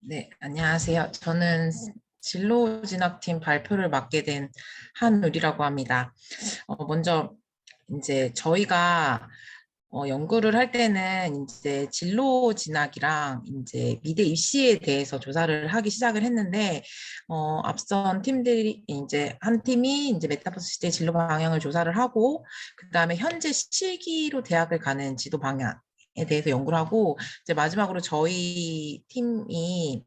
네, 안녕하세요. 저는 진로 진학팀 발표를 맡게 된 한울이라고 합니다. 먼저 이제 저희가 연구를 할 때는 이제 진로 진학이랑 이제 미대 입시에 대해서 조사를 하기 시작을 했는데, 앞선 팀들이 이제 한 팀이 이제 메타버스 시대 진로 방향을 조사를 하고, 그 다음에 현재 시기로 대학을 가는 지도 방향에 대해서 연구를 하고, 이제 마지막으로 저희 팀이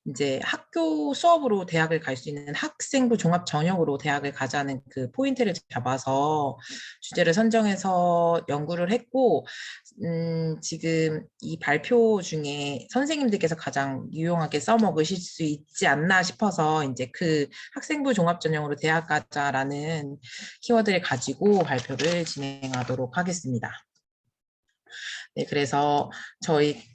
이제 학교 수업으로 대학을 갈 수 있는 학생부 종합 전형으로 대학을 가자는 그 포인트를 잡아서 주제를 선정해서 연구를 했고, 지금 이 발표 중에 선생님들께서 가장 유용하게 써먹으실 수 있지 않나 싶어서 이제 그 학생부 종합 전형으로 대학 가자라는 키워드를 가지고 발표를 진행하도록 하겠습니다. 네, 그래서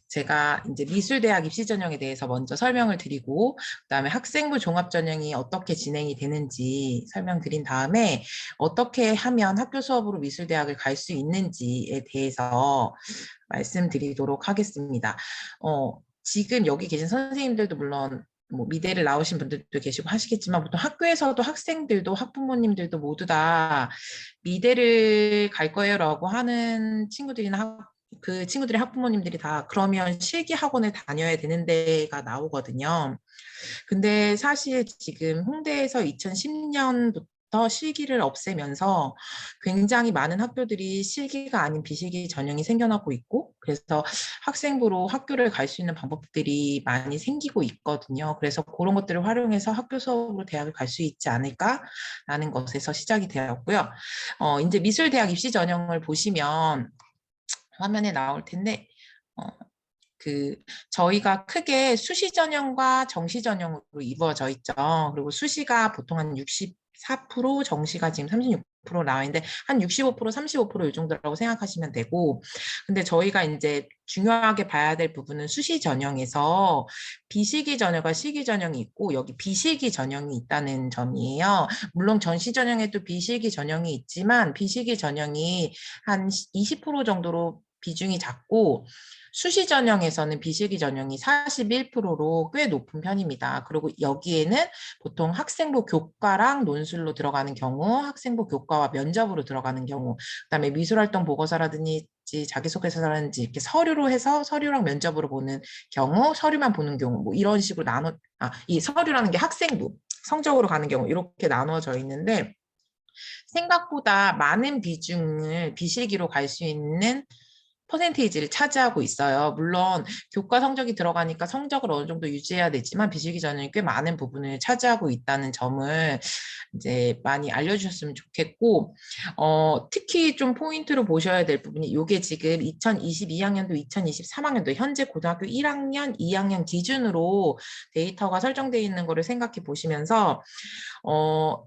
제가 이제 미술대학 입시 전형에 대해서 먼저 설명을 드리고, 그다음에 학생부 종합 전형이 어떻게 진행이 되는지 설명드린 다음에 어떻게 하면 학교 수업으로 미술대학을 갈 수 있는지에 대해서 말씀드리도록 하겠습니다. 지금 여기 계신 선생님들도 물론 뭐 미대를 나오신 분들도 계시고 하시겠지만 보통 학교에서도 학생들도 학부모님들도 모두 다 미대를 갈 거예요라고 하는 친구들이나 그 친구들의 학부모님들이 다 그러면 실기 학원을 다녀야 되는 데가 나오거든요. 근데 사실 지금 홍대에서 2010년부터 실기를 없애면서 굉장히 많은 학교들이 실기가 아닌 비실기 전형이 생겨나고 있고, 그래서 학생부로 학교를 갈 수 있는 방법들이 많이 생기고 있거든요. 그래서 그런 것들을 활용해서 학교 수업으로 대학을 갈 수 있지 않을까라는 것에서 시작이 되었고요. 이제 미술대학 입시 전형을 보시면 화면에 나올 텐데, 어, 저희가 크게 수시 전형과 정시 전형으로 이루어져 있죠. 그리고 수시가 보통 한 64%, 정시가 지금 36% 나와 있는데, 한 65%, 35%이 정도라고 생각하시면 되고, 근데 저희가 이제 중요하게 봐야 될 부분은 수시 전형에서 비실기 전형과 실기 전형이 있고, 여기 비실기 전형이 있다는 점이에요. 물론 전시 전형에도 비실기 전형이 있지만, 비실기 전형이 한 20% 정도로 비중이 작고, 수시 전형에서는 비실기 전형이 41%로 꽤 높은 편입니다. 그리고 여기에는 보통 학생부 교과랑 논술로 들어가는 경우, 학생부 교과와 면접으로 들어가는 경우, 그다음에 미술활동 보고서라든지 자기소개서라든지 이렇게 서류로 해서 서류랑 면접으로 보는 경우, 서류만 보는 경우, 뭐 이런 식으로 이 서류라는 게 학생부, 성적으로 가는 경우 이렇게 나눠져 있는데 생각보다 많은 비중을 비실기로 갈 수 있는 퍼센테이지를 차지하고 있어요. 물론 교과 성적이 들어가니까 성적을 어느 정도 유지해야 되지만 비실기 전형이 꽤 많은 부분을 차지하고 있다는 점을 이제 많이 알려주셨으면 좋겠고, 특히 좀 포인트로 보셔야 될 부분이 이게 지금 2022학년도, 2023학년도 현재 고등학교 1학년, 2학년 기준으로 데이터가 설정되어 있는 거를 생각해 보시면서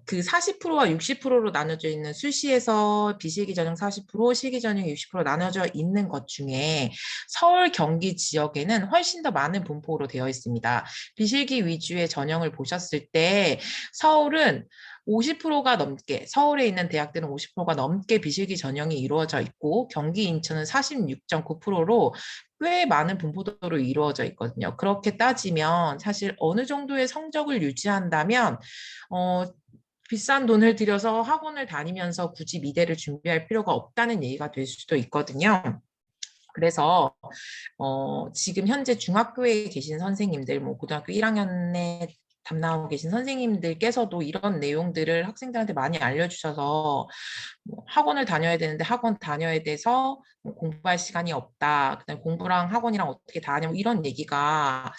그 40%와 60%로 나눠져 있는 수시에서 비실기 전형 40%, 실기 전형 60% 나눠져 있는 것 중에 서울, 경기 지역에는 훨씬 더 많은 분포로 되어 있습니다. 비실기 위주의 전형을 보셨을 때 서울은 50%가 넘게, 서울에 있는 대학들은 50%가 넘게 비실기 전형이 이루어져 있고, 경기, 인천은 46.9%로 꽤 많은 분포도로 이루어져 있거든요. 그렇게 따지면 사실 어느 정도의 성적을 유지한다면 비싼 돈을 들여서 학원을 다니면서 굳이 미대를 준비할 필요가 없다는 얘기가 될 수도 있거든요. 그래서 지금 현재 중학교에 계신 선생님들, 뭐 고등학교 1학년에 담당하고 계신 선생님들께서도 이런 내용들을 학생들한테 많이 알려주셔서 뭐 학원을 다녀야 되는데 학원 다녀야 돼서 뭐 공부할 시간이 없다. 그다음에 공부랑 학원이랑 어떻게 다냐 뭐 이런 얘기가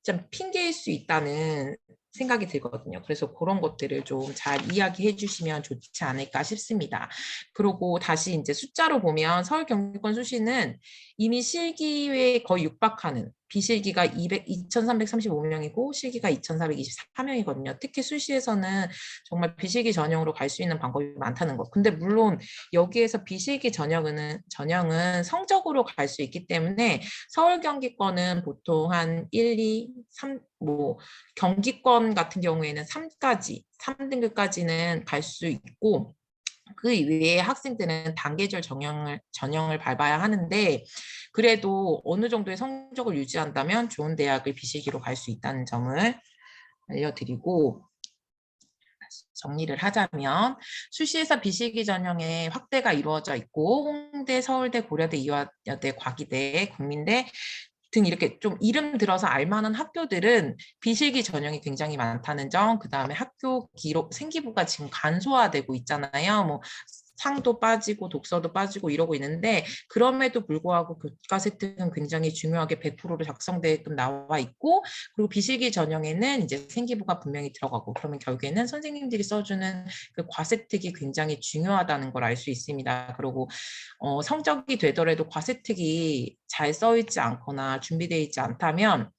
좀 핑계일 수 있다는 생각이 들거든요. 그래서 그런 것들을 좀 잘 이야기해 주시면 좋지 않을까 싶습니다. 그리고 다시 이제 숫자로 보면 서울 경기권 수시는 이미 실기에 거의 육박하는 비실기가 2,335명이고 실기가 2,424명이거든요. 특히 수시에서는 정말 비실기 전형으로 갈 수 있는 방법이 많다는 것. 근데 물론 여기에서 비실기 전형은 성적으로 갈 수 있기 때문에 서울 경기권은 보통 한 1, 2, 3, 뭐 경기권 같은 경우에는 3등급까지는 갈 수 있고 그 이외에 학생들은 단계별 전형을 밟아야 하는데 그래도 어느 정도의 성적을 유지한다면 좋은 대학을 비실기로 갈 수 있다는 점을 알려드리고 정리를 하자면 수시에서 비실기 전형의 확대가 이루어져 있고 홍대, 서울대, 고려대, 이화여대, 과기대, 국민대 등 이렇게 좀 이름 들어서 알만한 학교들은 비실기 전형이 굉장히 많다는 점, 그 다음에 학교 기록, 생기부가 지금 간소화되고 있잖아요. 뭐 상도 빠지고 독서도 빠지고 이러고 있는데 그럼에도 불구하고 교과서 획득은 굉장히 중요하게 100%로 작성되게끔 나와 있고 그리고 비실기 전형에는 이제 생기부가 분명히 들어가고 그러면 결국에는 선생님들이 써주는 그 과세특이 굉장히 중요하다는 걸 알 수 있습니다. 그리고 성적이 되더라도 과세특이 잘 써있지 않거나 준비되어 있지 않다면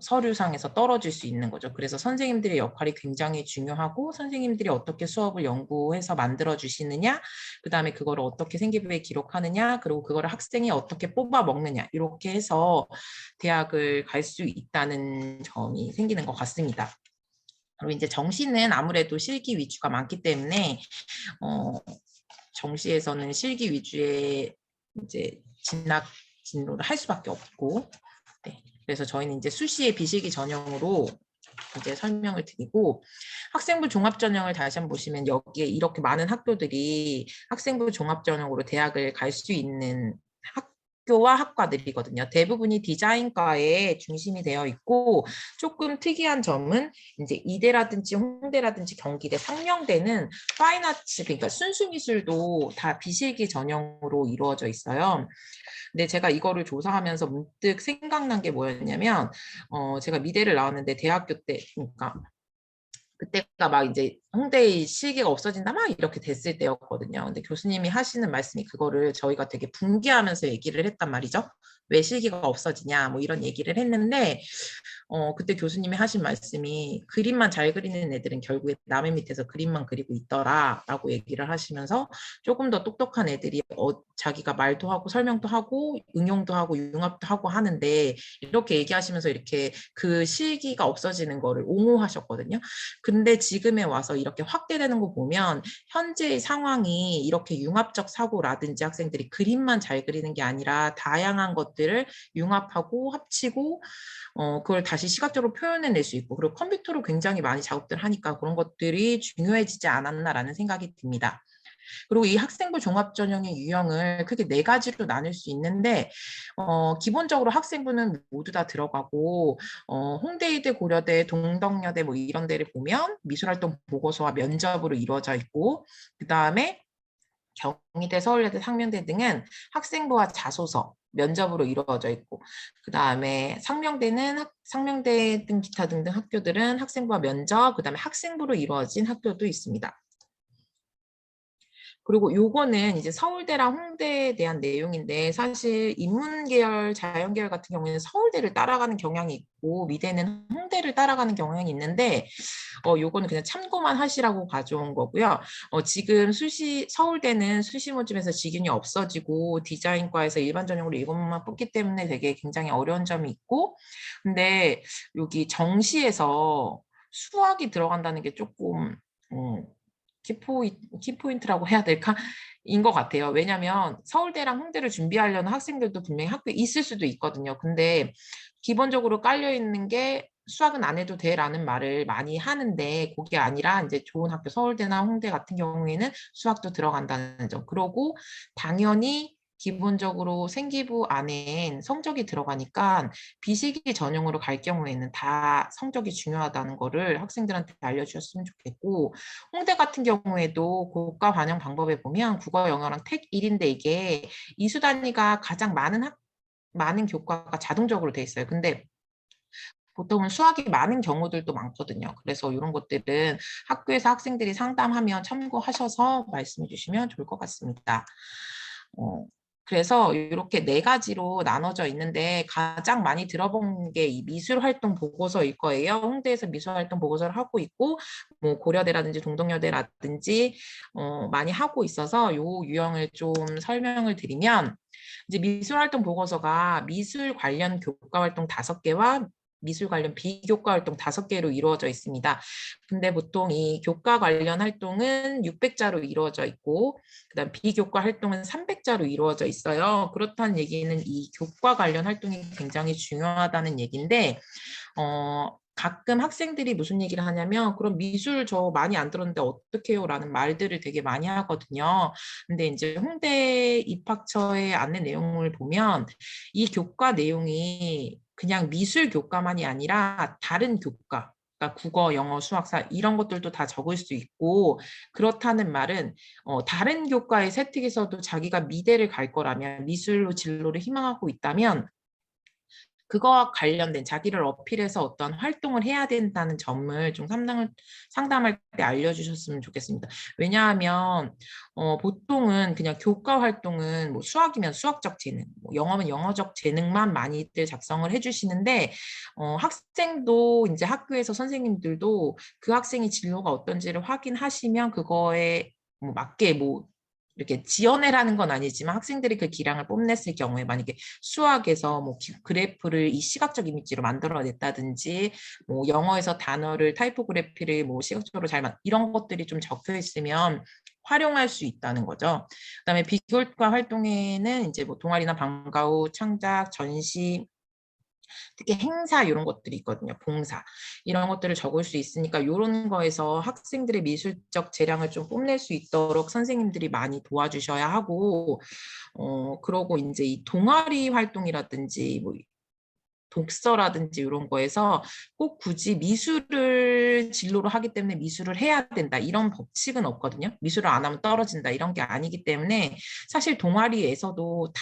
서류상에서 떨어질 수 있는 거죠. 그래서 선생님들의 역할이 굉장히 중요하고 선생님들이 어떻게 수업을 연구해서 만들어 주시느냐, 그 다음에 그거를 어떻게 생기부에 기록하느냐, 그리고 그거를 학생이 어떻게 뽑아 먹느냐 이렇게 해서 대학을 갈 수 있다는 점이 생기는 것 같습니다. 그리고 이제 정시는 아무래도 실기 위주가 많기 때문에 정시에서는 실기 위주의 이제 진로를 할 수밖에 없고, 네. 그래서 저희는 이제 수시의 비실기 전형으로 이제 설명을 드리고 학생부 종합 전형을 다시 한번 보시면 여기에 이렇게 많은 학교들이 학생부 종합 전형으로 대학을 갈 수 있는 학교와 학과들이거든요. 대부분이 디자인과에 중심이 되어 있고 조금 특이한 점은 이제 이대라든지 홍대라든지 경기대, 상명대는 파인아츠 그러니까 순수미술도 다 비실기 전형으로 이루어져 있어요. 근데 제가 이거를 조사하면서 문득 생각난 게 뭐였냐면 제가 미대를 나왔는데 대학교 때 그러니까 그때가 막 이제 홍대의 실기가 없어진다 막 이렇게 됐을 때였거든요. 근데 교수님이 하시는 말씀이 그거를 저희가 되게 분개하면서 얘기를 했단 말이죠. 왜 실기가 없어지냐 뭐 이런 얘기를 했는데 그때 교수님이 하신 말씀이 그림만 잘 그리는 애들은 결국에 남의 밑에서 그림만 그리고 있더라라고 얘기를 하시면서 조금 더 똑똑한 애들이 자기가 말도 하고 설명도 하고 응용도 하고 융합도 하고 하는데 이렇게 얘기하시면서 이렇게 그 실기가 없어지는 거를 옹호하셨거든요. 근데 지금에 와서 이렇게 확대되는 거 보면 현재의 상황이 이렇게 융합적 사고라든지 학생들이 그림만 잘 그리는 게 아니라 다양한 것들을 융합하고 합치고 그걸 다시 시각적으로 표현해낼 수 있고 그리고 컴퓨터로 굉장히 많이 작업들 하니까 그런 것들이 중요해지지 않았나라는 생각이 듭니다. 그리고 이 학생부 종합전형의 유형을 크게 4가지로 나눌 수 있는데 기본적으로 학생부는 모두 다 들어가고 홍대이대, 고려대, 동덕여대 뭐 이런 데를 보면 미술활동 보고서와 면접으로 이루어져 있고 그 다음에 경희대, 서울예대, 상명대 등은 학생부와 자소서, 면접으로 이루어져 있고 그 다음에 상명대 등 기타 등등 학교들은 학생부와 면접, 그 다음에 학생부로 이루어진 학교도 있습니다. 그리고 요거는 이제 서울대랑 홍대에 대한 내용인데 사실 인문계열, 자연계열 같은 경우에는 서울대를 따라가는 경향이 있고 미대는 홍대를 따라가는 경향이 있는데 요거는 그냥 참고만 하시라고 가져온 거고요. 지금 서울대는 수시 모집에서 직윤이 없어지고 디자인과에서 일반 전형으로 7명만 뽑기 때문에 되게 굉장히 어려운 점이 있고 근데 여기 정시에서 수학이 들어간다는 게 조금 키포인트라고 해야 될까? 인 것 같아요. 왜냐하면 서울대랑 홍대를 준비하려는 학생들도 분명히 학교에 있을 수도 있거든요. 근데 기본적으로 깔려있는 게 수학은 안 해도 돼라는 말을 많이 하는데 그게 아니라 이제 좋은 학교 서울대나 홍대 같은 경우에는 수학도 들어간다는 점. 그러고 당연히 기본적으로 생기부 안에 성적이 들어가니까 비실기 전형으로 갈 경우에는 다 성적이 중요하다는 거를 학생들한테 알려주셨으면 좋겠고 홍대 같은 경우에도 고가 반영 방법에 보면 국어, 영어랑 택 1인데 이게 이수 단위가 가장 많은 교과가 자동적으로 돼 있어요. 근데 보통은 수학이 많은 경우들도 많거든요. 그래서 이런 것들은 학교에서 학생들이 상담하면 참고하셔서 말씀해 주시면 좋을 것 같습니다. 그래서 이렇게 4가지로 나눠져 있는데 가장 많이 들어본 게 이 미술활동 보고서일 거예요. 홍대에서 미술활동 보고서를 하고 있고 뭐 고려대라든지 동덕여대라든지 많이 하고 있어서 요 유형을 좀 설명을 드리면 이제 미술활동 보고서가 미술 관련 교과활동 5개와 미술 관련 비교과 활동 5개로 이루어져 있습니다. 근데 보통 이 교과 관련 활동은 600자로 이루어져 있고 그다음 비교과 활동은 300자로 이루어져 있어요. 그렇다는 얘기는 이 교과 관련 활동이 굉장히 중요하다는 얘기인데 가끔 학생들이 무슨 얘기를 하냐면 그럼 미술 저 많이 안 들었는데 어떡해요? 라는 말들을 되게 많이 하거든요. 근데 이제 홍대 입학처의 안내 내용을 보면 이 교과 내용이 그냥 미술 교과만이 아니라 다른 교과 그러니까 국어, 영어, 수학사 이런 것들도 다 적을 수 있고 그렇다는 말은 다른 교과의 세특에서도 자기가 미대를 갈 거라면 미술로 진로를 희망하고 있다면 그거와 관련된 자기를 어필해서 어떤 활동을 해야 된다는 점을 좀 상담할 때 알려주셨으면 좋겠습니다. 왜냐하면 보통은 그냥 교과 활동은 뭐 수학이면 수학적 재능, 뭐 영어면 영어적 재능만 많이들 작성을 해주시는데 학생도 이제 학교에서 선생님들도 그 학생의 진로가 어떤지를 확인하시면 그거에 뭐 맞게 뭐 이렇게 지원해라는 건 아니지만 학생들이 그 기량을 뽐냈을 경우에 만약에 수학에서 뭐 그래프를 이 시각적 이미지로 만들어냈다든지 뭐 영어에서 단어를 타이포그래피를 뭐 시각적으로 이런 것들이 좀 적혀 있으면 활용할 수 있다는 거죠. 그다음에 비교과 활동에는 이제 뭐 동아리나 방과 후 창작, 전시 특히 행사 이런 것들이 있거든요. 봉사 이런 것들을 적을 수 있으니까 이런 거에서 학생들의 미술적 재량을 좀 뽐낼 수 있도록 선생님들이 많이 도와주셔야 하고 그러고 이제 이 동아리 활동이라든지 뭐 독서라든지 이런 거에서 꼭 굳이 미술을 진로로 하기 때문에 미술을 해야 된다 이런 법칙은 없거든요. 미술을 안 하면 떨어진다 이런 게 아니기 때문에 사실 동아리에서도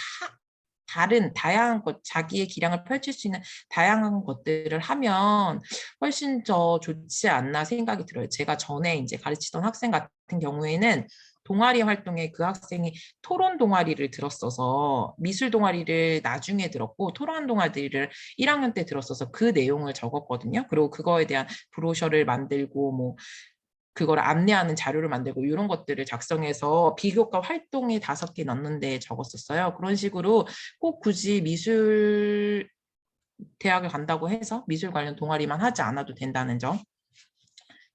다른 다양한 것, 자기의 기량을 펼칠 수 있는 다양한 것들을 하면 훨씬 더 좋지 않나 생각이 들어요. 제가 전에 이제 가르치던 학생 같은 경우에는 동아리 활동에 그 학생이 토론 동아리를 들었어서 미술 동아리를 나중에 들었고 토론 동아리를 1학년 때 들었어서 그 내용을 적었거든요. 그리고 그거에 대한 브로셔를 만들고 뭐 그걸 안내하는 자료를 만들고 이런 것들을 작성해서 비교과 활동에 5개 넣는데 적었었어요. 그런 식으로 꼭 굳이 미술 대학을 간다고 해서 미술 관련 동아리만 하지 않아도 된다는 점.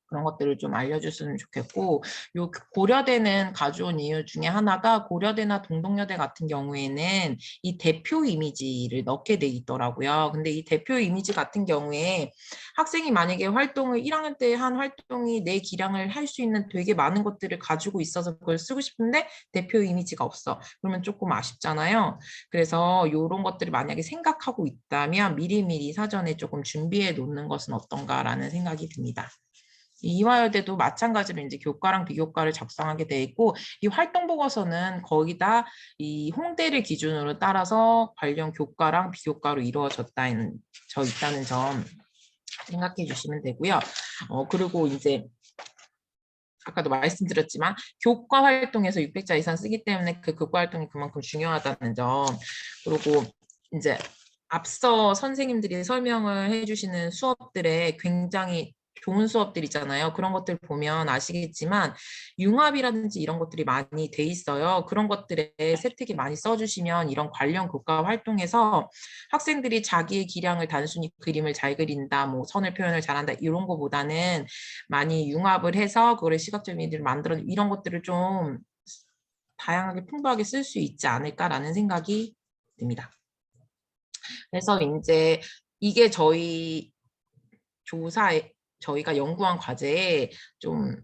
그런 것들을 좀 알려줬으면 좋겠고 요 고려대는 가져온 이유 중에 하나가 고려대나 동덕여대 같은 경우에는 이 대표 이미지를 넣게 돼 있더라고요. 근데 이 대표 이미지 같은 경우에 학생이 만약에 활동을 1학년 때 한 활동이 내 기량을 할 수 있는 되게 많은 것들을 가지고 있어서 그걸 쓰고 싶은데 대표 이미지가 없어. 그러면 조금 아쉽잖아요. 그래서 이런 것들을 만약에 생각하고 있다면 미리미리 사전에 조금 준비해 놓는 것은 어떤가라는 생각이 듭니다. 이화여대도 마찬가지로 이제 교과랑 비교과를 작성하게 돼 있고 이 활동 보고서는 거의 다 이 홍대를 기준으로 따라서 관련 교과랑 비교과로 이루어졌다는 저 있다는 점 생각해 주시면 되고요. 그리고 이제 아까도 말씀드렸지만 교과 활동에서 600자 이상 쓰기 때문에 그 교과 활동이 그만큼 중요하다는 점 그리고 이제 앞서 선생님들이 설명을 해주시는 수업들에 굉장히 좋은 수업들 있잖아요. 그런 것들 보면 아시겠지만 융합이라든지 이런 것들이 많이 돼 있어요. 그런 것들에 세특이 많이 써주시면 이런 관련 교과 활동에서 학생들이 자기의 기량을 단순히 그림을 잘 그린다, 뭐 선을 표현을 잘한다 이런 거보다는 많이 융합을 해서 그거를 시각적 이미지를 만들어 이런 것들을 좀 다양하게 풍부하게 쓸 수 있지 않을까라는 생각이 듭니다. 그래서 이제 이게 저희 조사에 저희가 연구한 과제에 좀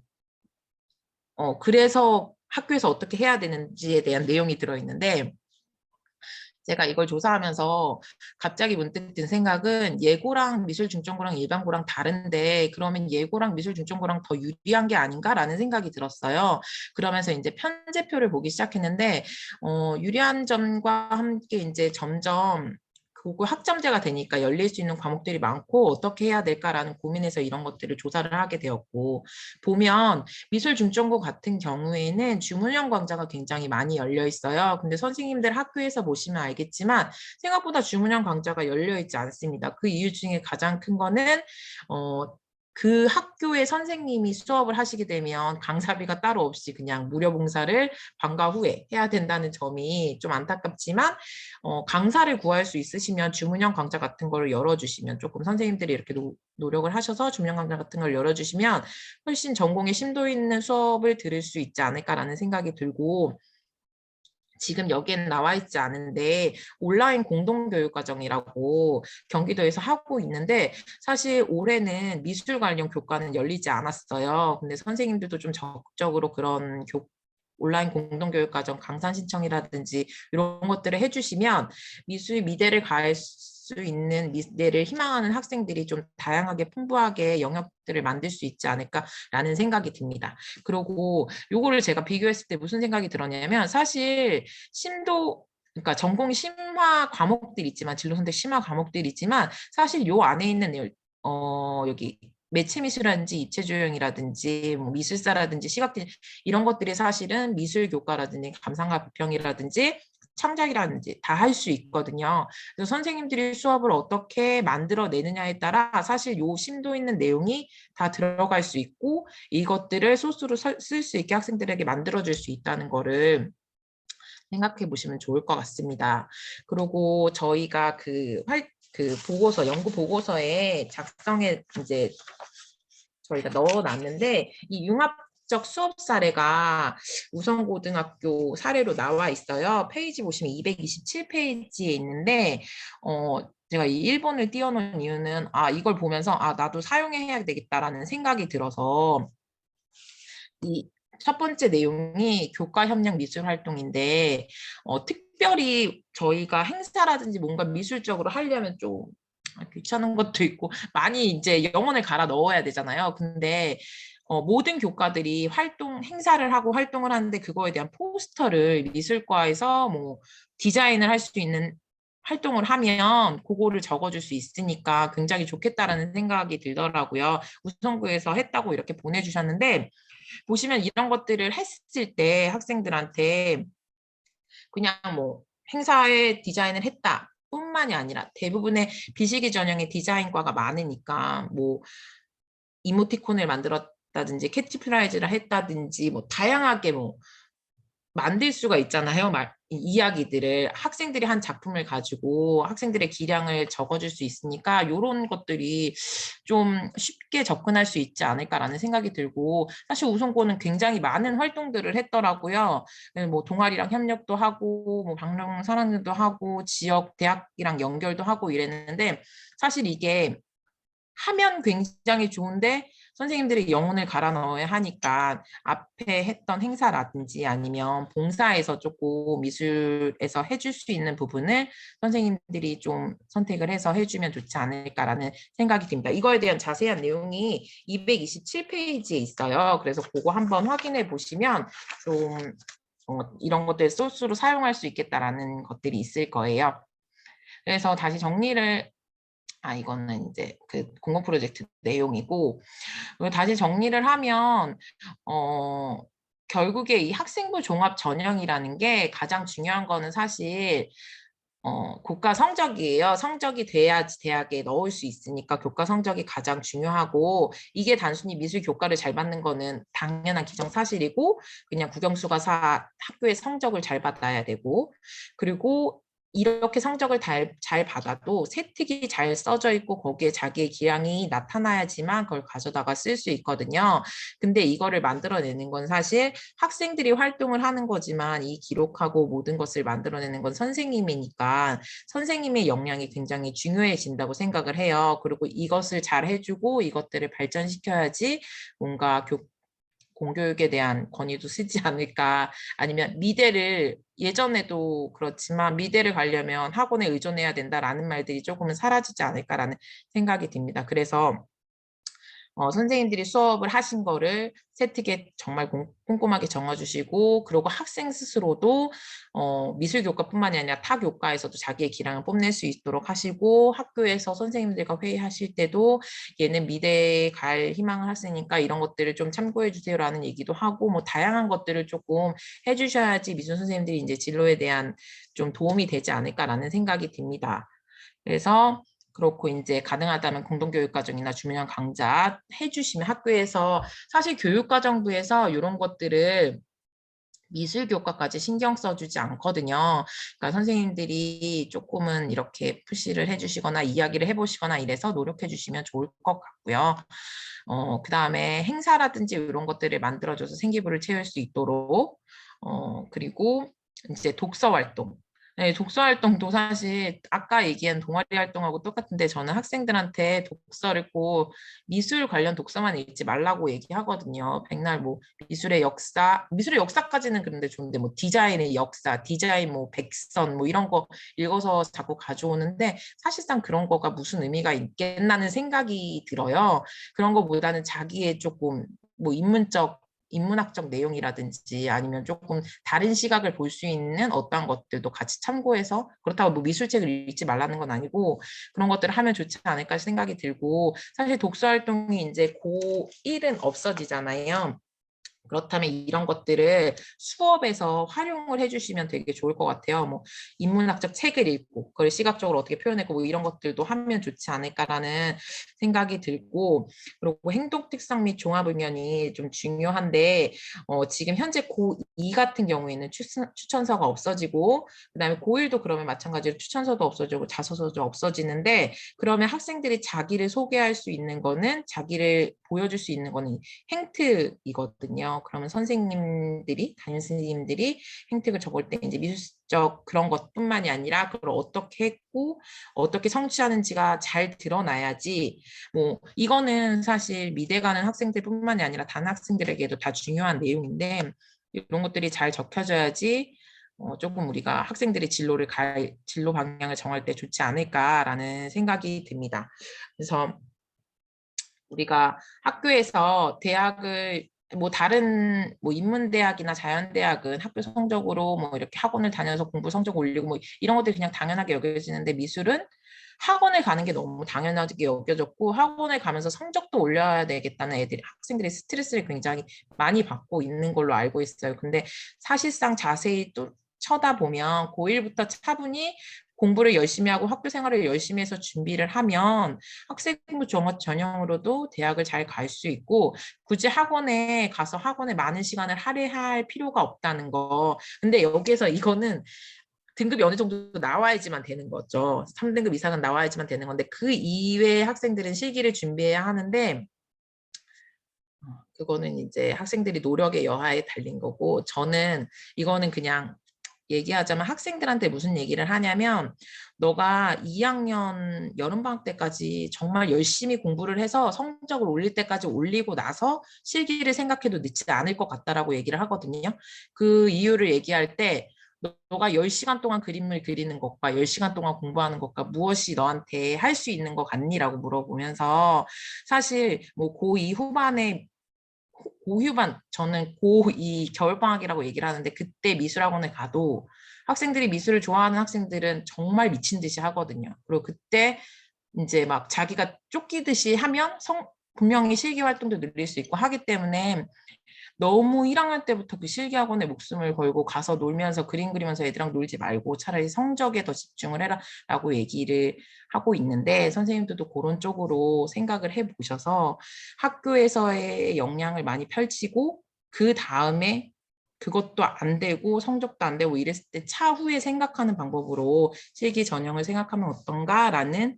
그래서 학교에서 어떻게 해야 되는지에 대한 내용이 들어있는데 제가 이걸 조사하면서 갑자기 문득 든 생각은 예고랑 미술중점고랑 일반고랑 다른데 그러면 예고랑 미술중점고랑 더 유리한 게 아닌가라는 생각이 들었어요. 그러면서 이제 편제표를 보기 시작했는데 유리한 점과 함께 이제 점점 그거 학점제가 되니까 열릴 수 있는 과목들이 많고 어떻게 해야 될까라는 고민에서 이런 것들을 조사를 하게 되었고 보면 미술 중점고 같은 경우에는 주문형 강좌가 굉장히 많이 열려 있어요. 근데 선생님들 학교에서 보시면 알겠지만 생각보다 주문형 강좌가 열려 있지 않습니다. 그 이유 중에 가장 큰 거는 그 학교의 선생님이 수업을 하시게 되면 강사비가 따로 없이 그냥 무료 봉사를 방과 후에 해야 된다는 점이 좀 안타깝지만 강사를 구할 수 있으시면 주문형 강좌 같은 걸 열어주시면 조금 선생님들이 이렇게 노력을 하셔서 주문형 강좌 같은 걸 열어주시면 훨씬 전공에 심도 있는 수업을 들을 수 있지 않을까라는 생각이 들고 지금 여기에는 나와 있지 않은데 온라인 공동교육과정이라고 경기도에서 하고 있는데 사실 올해는 미술 관련 교과는 열리지 않았어요. 근데 선생님들도 좀 적극적으로 그런 온라인 공동교육과정 강산 신청이라든지 이런 것들을 해주시면 미술 미대를 갈 수 있는 미대를 희망하는 학생들이 좀 다양하게 풍부하게 영역들을 만들 수 있지 않을까라는 생각이 듭니다. 그리고 요거를 제가 비교했을 때 무슨 생각이 들었냐면 사실 심도 그러니까 전공 심화 과목들 있지만 진로 선택 심화 과목들 있지만 사실 요 안에 있는 여기 매체 미술이라든지 입체 조형이라든지 뭐 미술사라든지 시각진 이런 것들이 사실은 미술 교과라든지 감상과 비평이라든지 창작이라든지 다 할 수 있거든요. 그래서 선생님들이 수업을 어떻게 만들어내느냐에 따라 사실 요 심도 있는 내용이 다 들어갈 수 있고 이것들을 소스로 쓸 수 있게 학생들에게 만들어줄 수 있다는 거를 생각해 보시면 좋을 것 같습니다. 그리고 저희가 그 보고서, 연구 보고서에 작성해 이제 저희가 넣어놨는데 이 융합적 수업 사례가 우성고등학교 사례로 나와 있어요. 페이지 보시면 227페이지에 있는데 제가 이 1번을 띄워놓은 이유는 이걸 보면서 나도 사용해야 되겠다라는 생각이 들어서 이 첫 번째 내용이 교과 협력 미술 활동인데 특별히 저희가 행사라든지 뭔가 미술적으로 하려면 좀 귀찮은 것도 있고 많이 이제 영혼을 갈아 넣어야 되잖아요. 근데 모든 교과들이 행사를 하고 활동을 하는데 그거에 대한 포스터를 미술과에서 뭐 디자인을 할 수 있는 활동을 하면 그거를 적어줄 수 있으니까 굉장히 좋겠다라는 생각이 들더라고요. 우선구에서 했다고 이렇게 보내주셨는데 보시면 이런 것들을 했을 때 학생들한테 그냥 뭐 행사에 디자인을 했다 뿐만이 아니라 대부분의 비시기 전형의 디자인과가 많으니까 뭐 이모티콘을 만들었다든지 캐치프라이즈를 했다든지 뭐 다양하게 뭐 만들 수가 있잖아요. 이야기들을 학생들이 한 작품을 가지고 학생들의 기량을 적어줄 수 있으니까 이런 것들이 좀 쉽게 접근할 수 있지 않을까라는 생각이 들고 사실 우선고는 굉장히 많은 활동들을 했더라고요. 뭐 동아리랑 협력도 하고 뭐 방랑 사랑도 하고 지역 대학이랑 연결도 하고 이랬는데 사실 이게 하면 굉장히 좋은데 선생님들이 영혼을 갈아 넣어야 하니까 앞에 했던 행사라든지 아니면 봉사에서 조금 미술에서 해줄 수 있는 부분을 선생님들이 좀 선택을 해서 해주면 좋지 않을까라는 생각이 듭니다. 이거에 대한 자세한 내용이 227페이지에 있어요. 그래서 그거 한번 확인해 보시면 좀 이런 것들 소스로 사용할 수 있겠다라는 것들이 있을 거예요. 그래서 다시 정리를 이거는 이제 그 공공 프로젝트 내용이고 다시 정리를 하면 결국에 이 학생부 종합 전형이라는 게 가장 중요한 거는 사실 교과 성적이에요. 성적이 돼야지 대학에 넣을 수 있으니까 교과 성적이 가장 중요하고 이게 단순히 미술 교과를 잘 받는 거는 당연한 기정사실이고 그냥 국영수가 학교의 성적을 잘 받아야 되고 그리고 이렇게 성적을 잘 받아도 세특이 잘 써져 있고 거기에 자기의 기량이 나타나야지만 그걸 가져다가 쓸 수 있거든요. 근데 이거를 만들어내는 건 사실 학생들이 활동을 하는 거지만 이 기록하고 모든 것을 만들어내는 건 선생님이니까 선생님의 역량이 굉장히 중요해진다고 생각을 해요. 그리고 이것을 잘 해주고 이것들을 발전시켜야지 뭔가 공교육에 대한 권위도 쓰지 않을까 아니면 미대를 예전에도 그렇지만 미대를 가려면 학원에 의존해야 된다라는 말들이 조금은 사라지지 않을까라는 생각이 듭니다. 그래서 선생님들이 수업을 하신 거를 세특에 정말 꼼꼼하게 정해주시고 그리고 학생 스스로도 미술 교과뿐만이 아니라 타 교과에서도 자기의 기량을 뽐낼 수 있도록 하시고 학교에서 선생님들과 회의하실 때도 얘는 미대에 갈 희망을 하시니까 이런 것들을 좀 참고해 주세요라는 얘기도 하고 뭐 다양한 것들을 조금 해주셔야지 미술 선생님들이 이제 진로에 대한 좀 도움이 되지 않을까라는 생각이 듭니다. 그래서 그렇고 이제 가능하다면 공동교육과정이나 주민형 강좌 해주시면 학교에서 사실 교육과정부에서 이런 것들을 미술 교과까지 신경 써주지 않거든요. 그러니까 선생님들이 조금은 이렇게 푸시를 해주시거나 이야기를 해보시거나 이래서 노력해 주시면 좋을 것 같고요. 그다음에 행사라든지 이런 것들을 만들어줘서 생기부를 채울 수 있도록 그리고 이제 독서 활동. 네, 독서 활동도 사실 아까 얘기한 동아리 활동하고 똑같은데 저는 학생들한테 독서를 꼭 미술 관련 독서만 읽지 말라고 얘기하거든요. 백날 뭐 미술의 역사까지는 그런데 좋은데 뭐 디자인의 역사, 디자인 뭐 백선 뭐 이런 거 읽어서 자꾸 가져오는데 사실상 그런 거가 무슨 의미가 있겠나는 생각이 들어요. 그런 거보다는 자기의 조금 뭐 인문학적 내용이라든지 아니면 조금 다른 시각을 볼 수 있는 어떤 것들도 같이 참고해서 그렇다고 뭐 미술책을 읽지 말라는 건 아니고 그런 것들을 하면 좋지 않을까 생각이 들고 사실 독서 활동이 이제 고1은 없어지잖아요. 그렇다면 이런 것들을 수업에서 활용을 해주시면 되게 좋을 것 같아요. 뭐 인문학적 책을 읽고 그걸 시각적으로 어떻게 표현했고 뭐 이런 것들도 하면 좋지 않을까라는 생각이 들고 그리고 행동 특성 및 종합 의견이 좀 중요한데 지금 현재 고2 같은 경우에는 추천서가 없어지고 그다음에 고1도 그러면 마찬가지로 추천서도 없어지고 자소서도 없어지는데 그러면 학생들이 자기를 소개할 수 있는 거는 자기를 보여줄 수 있는 거는 행트이거든요. 그러면 선생님들이, 담임 선생님들이 행트를 적을 때 이제 미술적 그런 것뿐만이 아니라 그걸 어떻게 했고 어떻게 성취하는지가 잘 드러나야지 뭐 이거는 사실 미대 가는 학생들뿐만이 아니라 다른 학생들에게도 다 중요한 내용인데 이런 것들이 잘 적혀져야지 조금 우리가 학생들이 진로 방향을 정할 때 좋지 않을까라는 생각이 듭니다. 그래서 우리가 학교에서 대학을 뭐 다른 뭐 인문대학이나 자연대학은 학교 성적으로 뭐 이렇게 학원을 다녀서 공부 성적 올리고 뭐 이런 것들이 그냥 당연하게 여겨지는데 미술은 학원을 가는 게 너무 당연하게 여겨졌고 학원을 가면서 성적도 올려야 되겠다는 학생들이 스트레스를 굉장히 많이 받고 있는 걸로 알고 있어요. 근데 사실상 자세히 또 쳐다보면 고1부터 차분히 공부를 열심히 하고 학교 생활을 열심히 해서 준비를 하면 학생부 종합 전형으로도 대학을 잘 갈 수 있고 굳이 학원에 가서 학원에 많은 시간을 할애할 필요가 없다는 거. 근데 여기에서 이거는 등급이 어느 정도 나와야지만 되는 거죠. 3등급 이상은 나와야지만 되는 건데 그 이외의 학생들은 실기를 준비해야 하는데 그거는 이제 학생들이 노력의 여하에 달린 거고 저는 이거는 그냥 얘기하자면 학생들한테 무슨 얘기를 하냐면 너가 2학년 여름방학 때까지 정말 열심히 공부를 해서 성적을 올릴 때까지 올리고 나서 실기를 생각해도 늦지 않을 것 같다라고 얘기를 하거든요. 그 이유를 얘기할 때 너가 10시간 동안 그림을 그리는 것과 10시간 동안 공부하는 것과 무엇이 너한테 할 수 있는 것 같니?라고 물어보면서 사실 뭐 고2 후반에 고휴반 저는 고2 겨울방학이라고 얘기를 하는데 그때 미술학원에 가도 학생들이 미술을 좋아하는 학생들은 정말 미친 듯이 하거든요. 그리고 그때 이제 막 자기가 쫓기듯이 하면 분명히 실기 활동도 늘릴 수 있고 하기 때문에 너무 1학년 때부터 그 실기학원에 목숨을 걸고 가서 놀면서 그림 그리면서 애들이랑 놀지 말고 차라리 성적에 더 집중을 해라라고 얘기를 하고 있는데 선생님들도 그런 쪽으로 생각을 해보셔서 학교에서의 역량을 많이 펼치고 그 다음에 그것도 안 되고 성적도 안 되고 이랬을 때 차후에 생각하는 방법으로 실기 전형을 생각하면 어떤가라는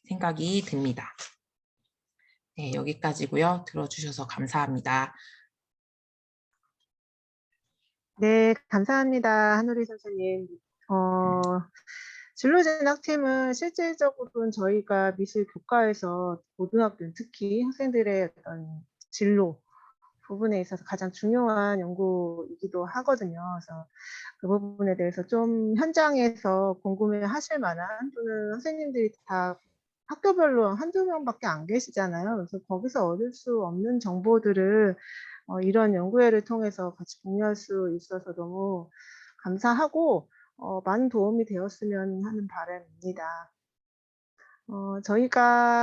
생각이 듭니다. 네, 여기까지고요. 들어주셔서 감사합니다. 네, 감사합니다. 한우리 선생님. 진로진학팀은 실질적으로는 저희가 미술 교과에서 고등학교 특히 학생들의 어떤 진로 부분에 있어서 가장 중요한 연구이기도 하거든요. 그래서 그 부분에 대해서 좀 현장에서 궁금해 하실 만한 또는 선생님들이 다 학교별로 한두 명밖에 안 계시잖아요. 그래서 거기서 얻을 수 없는 정보들을 이런 연구회를 통해서 같이 공유할 수 있어서 너무 감사하고 많은 도움이 되었으면 하는 바람입니다. 저희가